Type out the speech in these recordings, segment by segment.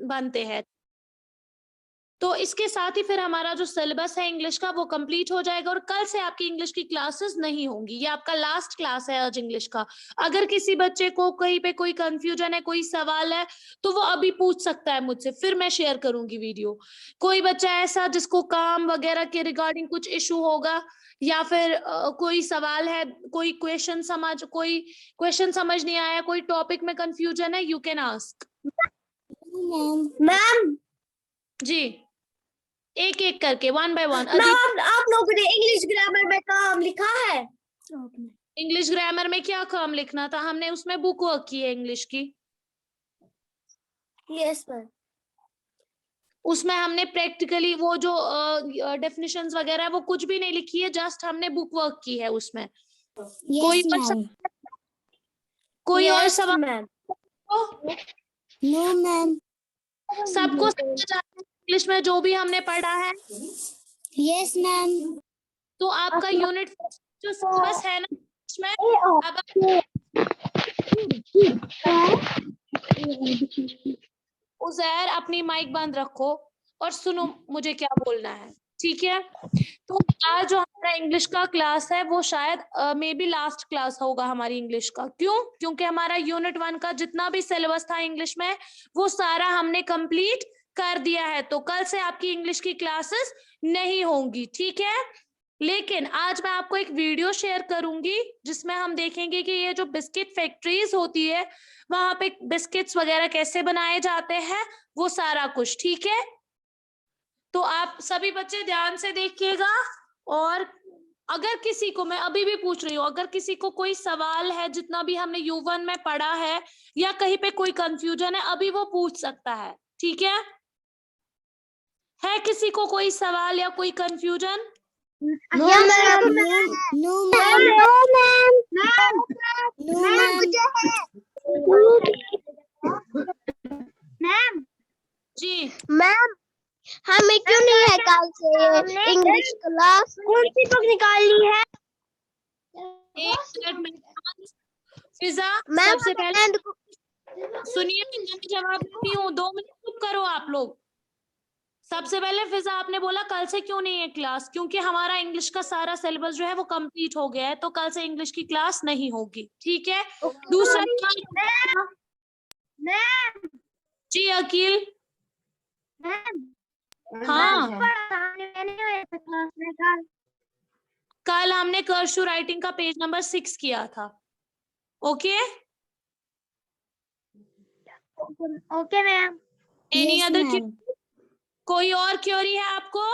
बनते हैं। तो इसके साथ ही फिर हमारा जो सिलेबस है इंग्लिश का वो कंप्लीट हो जाएगा और कल से आपकी इंग्लिश की क्लासेस नहीं होंगी। ये आपका लास्ट क्लास है आज इंग्लिश का। अगर किसी बच्चे को कहीं पे कोई कंफ्यूजन है, कोई सवाल है, तो वो अभी पूछ सकता है मुझसे, फिर मैं शेयर करूंगी वीडियो। कोई बच्चा ऐसा जिसको काम वगैरह के रिगार्डिंग कुछ इशू होगा या फिर कोई सवाल है, कोई क्वेश्चन समझ नहीं आया, कोई टॉपिक में कंफ्यूजन है, यू कैन आस्क। मैम जी, एक एक करके, वन बाय वन। मैम आप लोगों ने इंग्लिश ग्रामर में काम लिखा है? इंग्लिश ग्रामर में क्या काम लिखना था? हमने उसमें बुक वर्क की है इंग्लिश की। Yes ma'am. उसमें हमने प्रैक्टिकली वो जो डेफिनेशंस वगैरह है वो कुछ भी नहीं लिखी है, जस्ट हमने बुक वर्क की है उसमें। कोई और सवाल? No ma'am. सबको समझ आता है इंग्लिश में जो भी हमने पढ़ा है? Yes ma'am. तो आपका यूनिट जो सिलेबस है ना इसमें, अब उज़ैर अपनी माइक बंद रखो और सुनो मुझे क्या बोलना है, ठीक है? तो आज जो हमारा इंग्लिश का क्लास है वो शायद मे बी लास्ट क्लास होगा हमारी इंग्लिश का। क्यों? क्योंकि हमारा यूनिट 1 का जितना भी सिलेबस था इंग्लिश में वो सारा हमने कंप्लीट कर दिया है। तो कल से आपकी इंग्लिश की क्लासेस नहीं होंगी, ठीक है? लेकिन आज मैं आपको एक वीडियो शेयर करूंगी जिसमें हम देखेंगे कि ये जो बिस्किट फैक्ट्रीज होती है वहां पे बिस्किट्स वगैरह कैसे बनाए जाते हैं, वो सारा कुछ, ठीक है? तो आप सभी बच्चे ध्यान से देखिएगा। और अगर किसी को, मैं अभी भी पूछ रही हूँ, अगर किसी को कोई सवाल है जितना भी हमने U1 में पढ़ा है या कहीं पे कोई कंफ्यूजन है, अभी वो पूछ सकता है, ठीक है? किसी को कोई सवाल या कोई confusion? No ma'am. No ma'am. No ma'am. No ma'am. Ma'am ji ma'am हमें क्यों नहीं है कल से इंग्लिश क्लास? कौन सी बुक निकालनी है? एक मिनट में। फिजा, मैम सबसे पहले सुनिए, मैं जवाब देती हूँ, 2 मिनट चुप करो आप लोग। सबसे पहले फिजा आपने बोला कल से क्यों नहीं है क्लास? क्योंकि हमारा इंग्लिश का सारा सिलेबस जो है वो कंप्लीट हो गया है, तो कल से इंग्लिश की क्लास नहीं होगी, ठीक है? दूसरा मैम। जी अकील। मैम हाँ, कल हमने कर्सू राइटिंग का पेज नंबर 6 किया था। Okay okay ma'am. Any other? कोई और क्वेरी है आपको?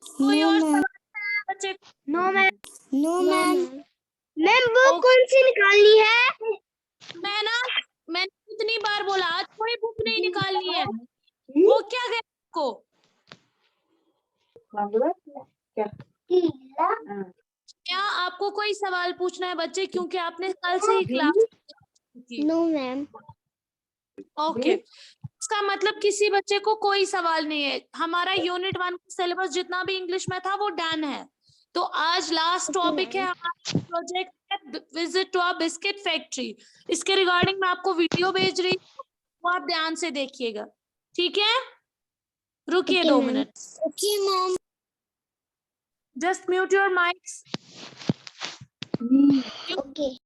कोई और सवाल बच्चे? No ma'am. No ma'am. Ma'am वो कौन सी निकालनी है? मैंने कितनी बार बोला आज कोई बुक नहीं निकालनी है। वो क्या गया आपको? क्या आपको कोई सवाल पूछना है बच्चे? क्योंकि आपने कल से ही क्लास की। No ma'am. ओके, इसका मतलब किसी बच्चे को कोई सवाल नहीं है। हमारा यूनिट 1 का सिलेबस जितना भी इंग्लिश में था वो डन है। तो आज लास्ट टॉपिक है हमारा project visit to a biscuit factory. इसके रिगार्डिंग मैं आपको वीडियो भेज रही हूँ, वो आप ध्यान से देखिएगा, ठीक है? रुकिए 2 minute. Okay ma'am. Just mute your mics. Okay.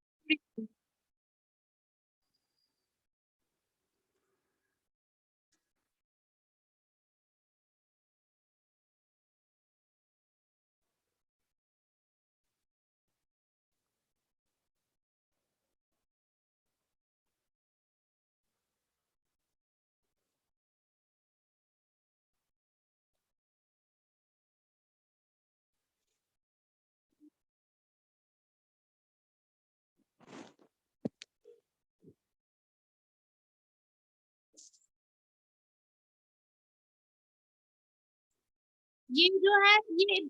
ये जो है ये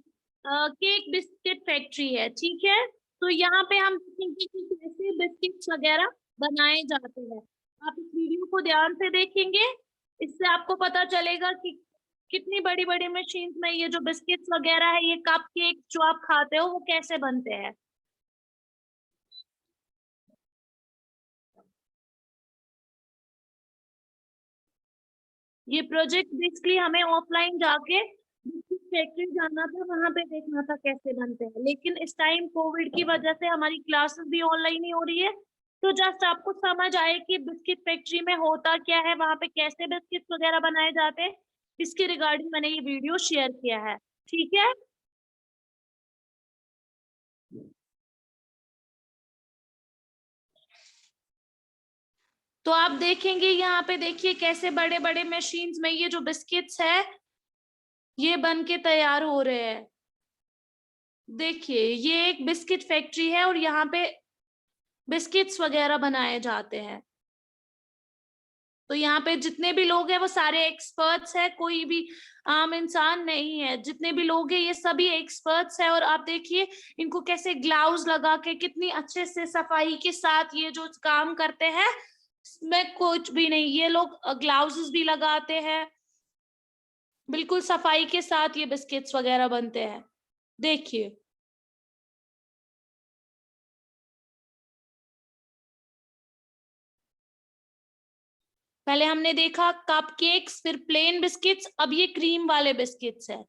केक बिस्किट फैक्ट्री है, ठीक है? तो यहाँ पे हम देखेंगे कि कैसे बिस्किट्स वगैरह बनाए जाते हैं। आप इस वीडियो को ध्यान से देखेंगे, इससे आपको पता चलेगा कि कितनी बड़ी बड़ी मशीन में ये जो बिस्किट्स वगैरह है, ये कप केक जो आप खाते हो वो कैसे बनते हैं। ये प्रोजेक्ट बेसिकली हमें ऑफलाइन जाके फैक्ट्री जाना था, वहां पे देखना था कैसे बनते हैं, लेकिन इस टाइम कोविड की वजह से हमारी क्लासेस भी ऑनलाइन ही हो रही है। तो जस्ट आपको समझ आए कि बिस्किट फैक्ट्री में होता क्या है, वहां पे कैसे बिस्किट वगैरह बनाए जाते हैं, इसके रिगार्डिंग मैंने ये वीडियो शेयर किया है। ठीक है। तो आप देखेंगे यहाँ पे, देखिए कैसे बड़े बड़े मशीन्स में ये जो बिस्किट्स है ये बन के तैयार हो रहे हैं। देखिए ये एक बिस्किट फैक्ट्री है और यहाँ पे बिस्किट्स वगैरह बनाए जाते हैं। तो यहाँ पे जितने भी लोग हैं वो सारे एक्सपर्ट्स हैं, कोई भी आम इंसान नहीं है। जितने भी लोग हैं ये सभी एक्सपर्ट्स हैं। और आप देखिए इनको कैसे ग्लव्स लगा के कितनी अच्छे से सफाई के साथ ये जो काम करते हैं, इसमें कुछ भी नहीं, ये लोग ग्लव्स भी लगाते हैं, बिल्कुल सफाई के साथ ये बिस्किट्स वगैरह बनते हैं। देखिए पहले हमने देखा कपकेक्स, फिर प्लेन बिस्किट्स, अब ये क्रीम वाले बिस्किट्स है।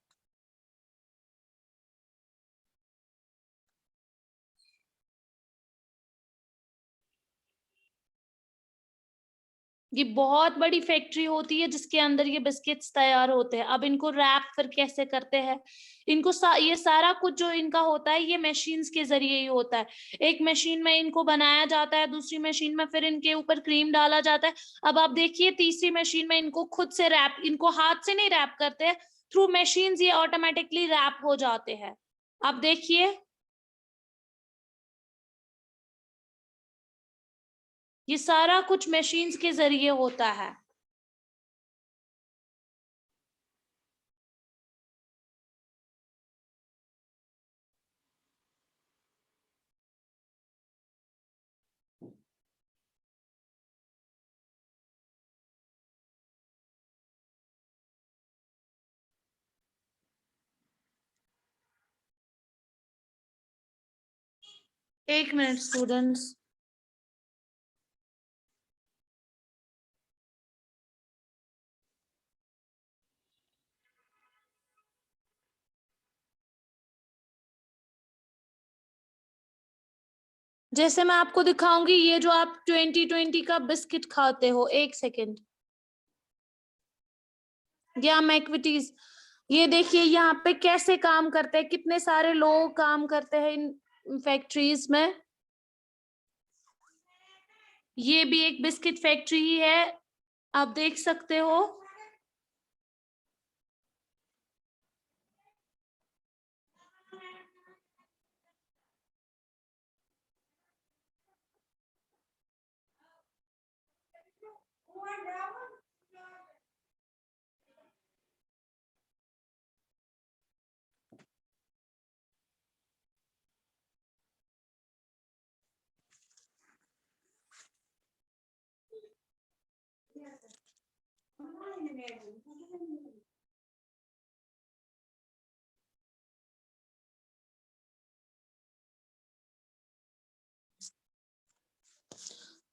ये बहुत बड़ी फैक्ट्री होती है जिसके अंदर ये बिस्किट्स तैयार होते हैं। अब इनको रैप फिर कैसे करते हैं, इनको ये सारा कुछ जो इनका होता है ये मशीन्स के जरिए ही होता है। एक मशीन में इनको बनाया जाता है, दूसरी मशीन में फिर इनके ऊपर क्रीम डाला जाता है। अब आप देखिए तीसरी मशीन में इनको खुद से रैप, इनको हाथ से नहीं रैप करते हैं, थ्रू मशीन्स ये ऑटोमेटिकली रैप हो जाते हैं। अब देखिए ये सारा कुछ मशीन्स के जरिए होता है। एक मिनट स्टूडेंट्स। जैसे मैं आपको दिखाऊंगी ये जो आप 2020 का बिस्किट खाते हो, एक सेकेंड, या मैक्विटीज, ये देखिए यहाँ पे कैसे काम करते हैं, कितने सारे लोग काम करते हैं इन फैक्ट्रीज में। ये भी एक बिस्किट फैक्ट्री ही है, आप देख सकते हो।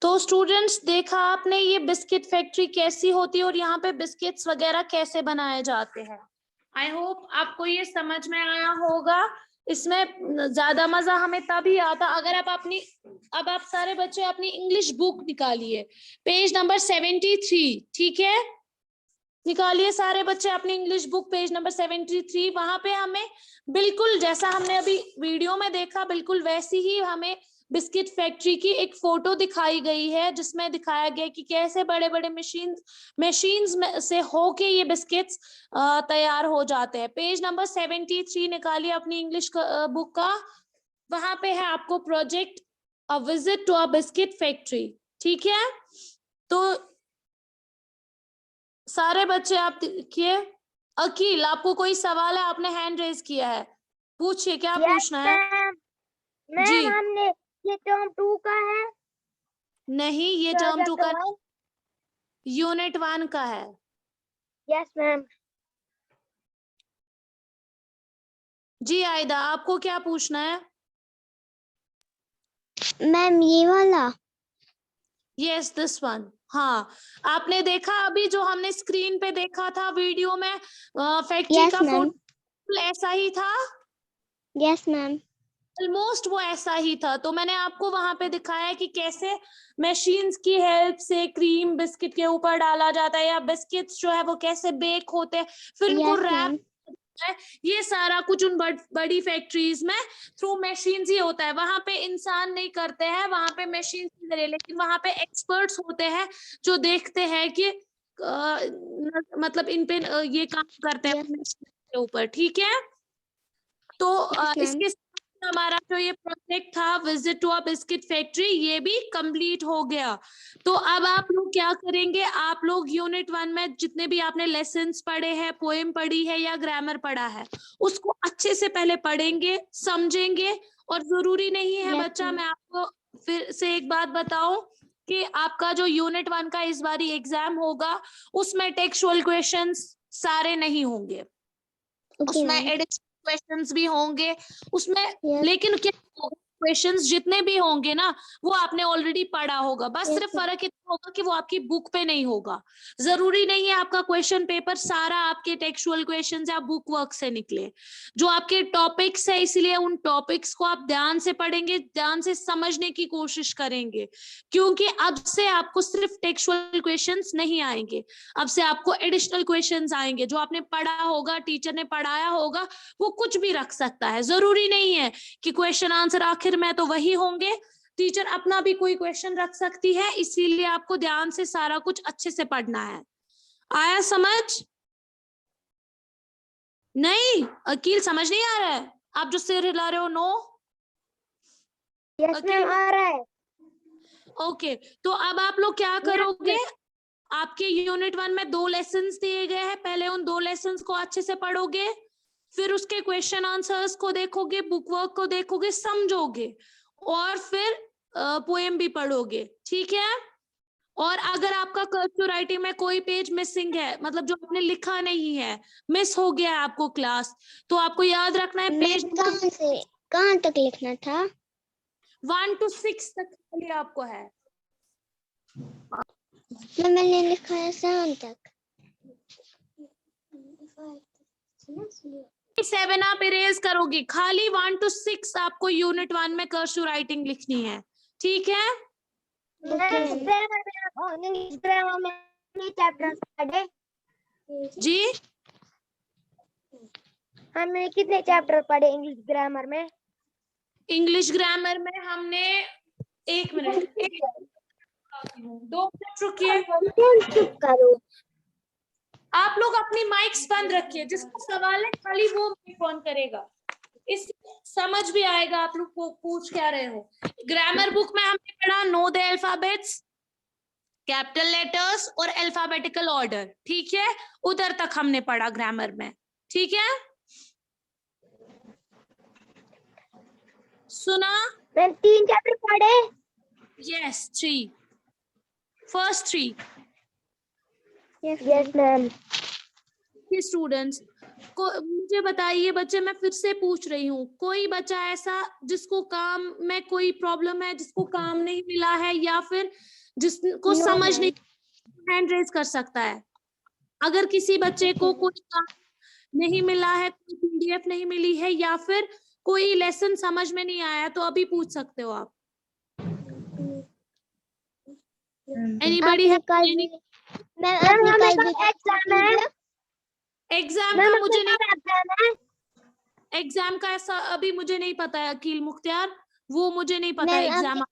तो स्टूडेंट्स देखा आपने ये बिस्किट फैक्ट्री कैसी होती है और यहाँ पे बिस्किट्स वगैरह कैसे बनाए जाते हैं। आई होप आपको ये समझ में आया होगा। इसमें ज्यादा मजा हमें तभी आता अगर आप अपनी, अब आप सारे बच्चे अपनी इंग्लिश बुक निकालिए, पेज नंबर 73, ठीक है, निकालिए सारे बच्चे अपनी इंग्लिश बुक पेज नंबर 73। वहां पे हमें बिल्कुल जैसा हमने अभी वीडियो में देखा बिल्कुल वैसी ही हमें बिस्किट फैक्ट्री की एक फोटो दिखाई गई है, जिसमें दिखाया गया कि कैसे बड़े बड़े मशीन्स से होके ये बिस्किट्स तैयार हो जाते हैं। पेज नंबर 73 निकालिए अपनी इंग्लिश बुक का, वहां पे है आपको project a visit to a biscuit factory, ठीक है। तो सारे बच्चे आप देखिए। अकील आपको कोई सवाल है, आपने हैंड रेज किया है, पूछिए क्या पूछना है। जी मैम हमने ये टर्म 2 का है। नहीं, ये टर्म 2 का यूनिट 1 का है। Yes ma'am. जी आयदा आपको क्या पूछना है। मैम ये वाला। Yes this one. हाँ, आपने देखा अभी जो हमने स्क्रीन पे देखा था वीडियो में फैक्ट्री Yes, का ma'am. फोटो ऐसा ही था, Yes, ma'am. ऑलमोस्ट वो ऐसा ही था। तो मैंने आपको वहां पे दिखाया कि कैसे मशीन्स की हेल्प से क्रीम बिस्किट के ऊपर डाला जाता है, या बिस्किट्स जो है वो कैसे बेक होते हैं, फिर इनको Yes, रैप ma'am. है। ये सारा कुछ उन बड़ी फैक्ट्रीज में थ्रू मशीन्स ही होता है। वहां पे इंसान नहीं करते हैं, वहां पे मशीन के जरिए, लेकिन वहां पे एक्सपर्ट्स होते हैं जो देखते हैं कि मतलब इन पे ये काम करते हैं Yes. मशीन के ऊपर। ठीक है, तो Yes, ma'am. इसके साथ हमारा जो ये प्रोजेक्ट था visit to a biscuit factory, ये भी कंप्लीट हो गया। तो अब आप लोग क्या करेंगे, आप लोग यूनिट 1 में जितने भी आपने लेसन्स पढ़े हैं, पोएम पढ़ी है या ग्रामर पढ़ा है, उसको अच्छे से पहले पढ़ेंगे, समझेंगे। और जरूरी नहीं है Yes, बच्चा, ma'am. मैं आपको फिर से एक बात बताऊं कि आपका जो यूनिट 1 का इस बारी एग्जाम होगा उसमें टेक्सचुअल क्वेश्चंस सारे नहीं होंगे, Okay, उसमें ma'am. एडिशनल क्वेश्चंस भी होंगे उसमें। Yes. लेकिन क्या क्वेश्चंस जितने भी होंगे ना, वो आपने ऑलरेडी पढ़ा होगा, बस Yes, सिर्फ ma'am. फर्क इतना होगा कि वो आपकी बुक पे नहीं होगा। जरूरी नहीं है आपका क्वेश्चन पेपर सारा आपके टेक्सचुअल क्वेश्चंस या बुक वर्क से निकले। जो आपके टॉपिक्स है, इसलिए उन टॉपिक्स को आप ध्यान से पढ़ेंगे, ध्यान से समझने की कोशिश करेंगे, क्योंकि अब से आपको सिर्फ टेक्सचुअल क्वेश्चंस नहीं आएंगे, अब से आपको एडिशनल क्वेश्चंस आएंगे। जो आपने पढ़ा होगा, टीचर ने पढ़ाया होगा, वो कुछ भी रख सकता है। जरूरी नहीं है कि क्वेश्चन आंसर आखिर में तो वही होंगे, टीचर अपना भी कोई क्वेश्चन रख सकती है, इसीलिए आपको ध्यान से सारा कुछ अच्छे से पढ़ना है। आया समझ? नहीं अकील, समझ नहीं आ रहा है? आप जो सिर हिला रहे हो, नो? Yes, ma'am. आ रहा है. ओके, तो अब आप लोग क्या करोगे, आपके यूनिट 1 में 2 लेसन्स दिए गए हैं, पहले उन 2 लेसन्स को अच्छे से पढ़ोगे, फिर उसके क्वेश्चन आंसर्स को देखोगे, बुक वर्क को देखोगे, समझोगे, और फिर पोएम भी पढ़ोगे। ठीक है, और अगर आपका कर्सिव राइटिंग में कोई पेज मिसिंग है, मतलब जो आपने लिखा नहीं है, मिस हो गया है आपको क्लास, तो आपको याद रखना है पेज कहाँ तक लिखना था? 1 to 6 तक खाली आपको है। मैंने लिखा है 7 तक. 7 आप इरेज करोगी, खाली 1 to 6 आपको यूनिट 1 में कर्सिव राइटिंग लिखनी है। ठीक है, जी हमने कितने चैप्टर पढ़े इंग्लिश ग्रामर में? इंग्लिश ग्रामर में हमने 1 मिनट 2 मिनट रुकिए, चुप करो. आप लोग अपनी माइक्स बंद रखिए, जिसको सवाल है खाली वो माइक ऑन करेगा, इस समझ भी आएगा आप लोग को पूछ क्या रहे हो। ग्रामर बुक में हमने पढ़ा know the alphabets, capital letters और अल्फाबेटिकल ऑर्डर। ठीक है, उधर तक हमने पढ़ा ग्रामर में। ठीक है, सुना? मैंने 3 चैप्टर पढ़े. Yes 3, first 3। Yes ma'am. Students को मुझे बताइए बच्चे, मैं फिर से पूछ रही हूँ, कोई बच्चा ऐसा जिसको काम में कोई प्रॉब्लम है, जिसको काम नहीं मिला है, या फिर जिसको समझ नहीं, हैंड रेज कर सकता है। अगर किसी बच्चे को कोई काम नहीं मिला है, कोई पीडीएफ नहीं मिली है, या फिर कोई लेसन समझ में नहीं आया, तो अभी पूछ सकते हो आप। एनीबॉडी है? एग्जाम का मुझे नहीं, एग्जाम का ऐसा अभी मुझे नहीं पता है अकील मुख्तियार, वो मुझे नहीं पता एग्जाम।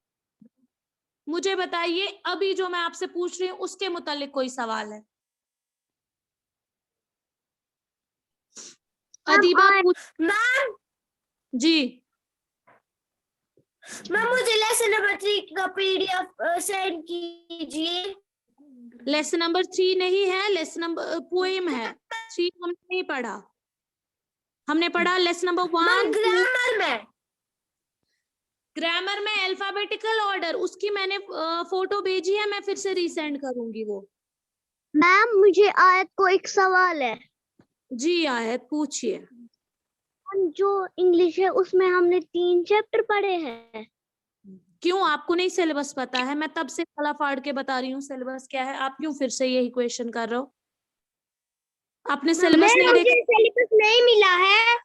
मुझे बताइए अभी जो मैं आपसे पूछ रही हूँ उसके मुतालिक कोई सवाल है? अदीबा मैम जी। मैम मुझे लेसन नंबर 3 का पीडीएफ सेंड कीजिए। लेसन नंबर 3 नहीं है, लेसन नंबर पोएम है। 3 हमने नहीं पढ़ा, हमने पढ़ा लेसन नंबर 1। ग्रामर में, ग्रामर में अल्फाबेटिकल ऑर्डर, उसकी मैंने फोटो भेजी है, मैं फिर से रीसेंड करूंगी वो। मैम मुझे आयत को एक सवाल है। जी आयत पूछिए। जो इंग्लिश है उसमें हमने 3 चैप्टर पढ़े हैं। क्यों आपको नहीं सिलेबस पता है? मैं तब से गला फाड़ के बता रही हूँ सिलेबस क्या है, आप क्यों फिर से यही क्वेश्चन कर रहे हो? आपने सिलेबस नहीं देखा? सिलेबस नहीं मिला है।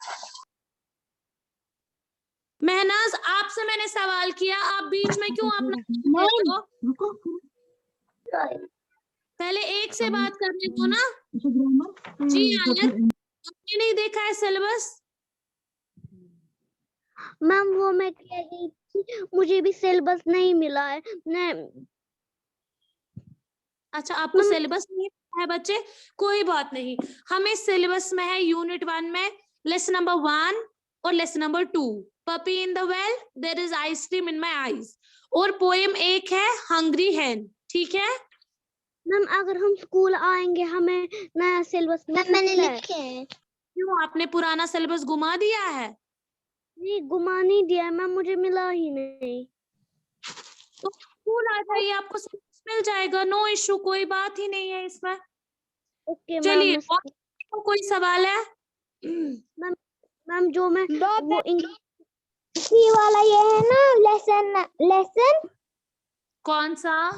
महनाज, आपसे मैंने सवाल किया, आप बीच में क्यों अपना दे रहे हो? पहले एक से बात करने दो ना। जी आयत, आपने नहीं देखा है सिलेबस? मैम वो मैं कह रही थी मुझे भी सिलेबस नहीं मिला है। अच्छा, आपको सिलेबस नहीं है बच्चे, कोई बात नहीं। हमें सिलेबस में है यूनिट 1 में लेसन नंबर 1 और lesson number 2 puppy in the well, there is ice cream in my eyes, और पोएम एक है हंग्री हैन। ठीक है मैम अगर हम स्कूल आएंगे हमें नया सिलेबस मैंने लिखे हैं। क्यों आपने पुराना सिलेबस घुमा दिया है? नहीं घुमा नहीं दिया मैम, मुझे मिला ही नहीं। तो स्कूल आ जाइए, आपको सिलेबस मिल जाएगा, नो इशू, कोई बात ही नहीं है इसमें। ओके चलिए, मैम। और कोई सवाल है? मैम जो मैं वो इंग्लिश वाला ये है ना लेसन कौन सा?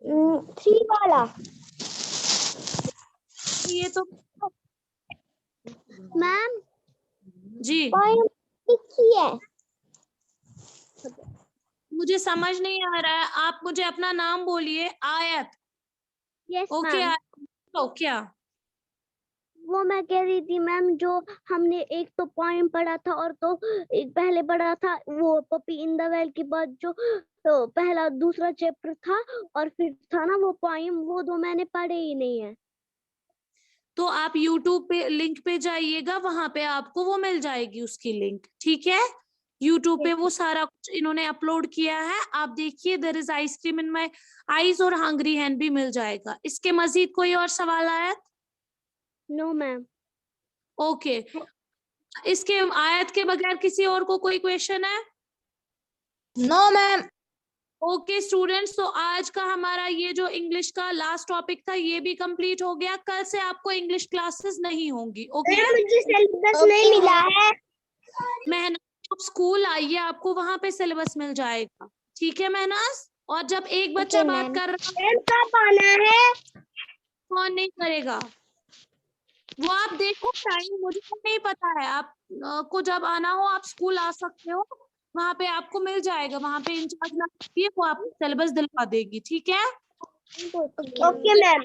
3 वाला। ये तो मैम जी पोएम लिखी है। मुझे समझ नहीं आ रहा है, आप मुझे अपना नाम बोलिए। आयत। Yes okay ma'am. आयत, तो क्या? वो मैं कह रही थी मैम जो हमने एक तो पोएम पढ़ा था और तो एक पहले पढ़ा था वो पपी इन द वेल के बाद जो तो पहला दूसरा चैप्टर था और फिर था ना वो पोएम, वो दो मैंने पढ़े ही नहीं है। तो आप YouTube पे लिंक पे जाइएगा, वहां पे आपको वो मिल जाएगी उसकी लिंक। ठीक है, YouTube पे वो सारा कुछ इन्होंने अपलोड किया है, आप देखिए। There is ice cream in my eyes और हंग्री हैन भी मिल जाएगा। इसके मजीद कोई और सवाल आया? No ma'am. ओके, इसके आयत के बगैर किसी और को कोई क्वेश्चन है? No ma'am. ओके स्टूडेंट्स, तो आज का हमारा ये जो इंग्लिश का लास्ट टॉपिक था ये भी कंप्लीट हो गया। कल से आपको इंग्लिश क्लासेस नहीं होंगी। ओके, मुझे सिलेबस नहीं मिला है। मेहनत, आप स्कूल आइए, आपको वहां पे सिलेबस मिल जाएगा। ठीक है मेहनाज? और जब एक बच्चा बात कर रहा है, कब आना है? कौन नहीं करेगा वो आप देखो टाइम, मुझे तो नहीं पता है। आप को जब आना हो आप स्कूल आ सकते हो, वहां पे आपको मिल जाएगा। वहां पे इंचार्ज ना होती है, वो आपको सिलेबस दिलवा देगी। ठीक है? Okay ma'am.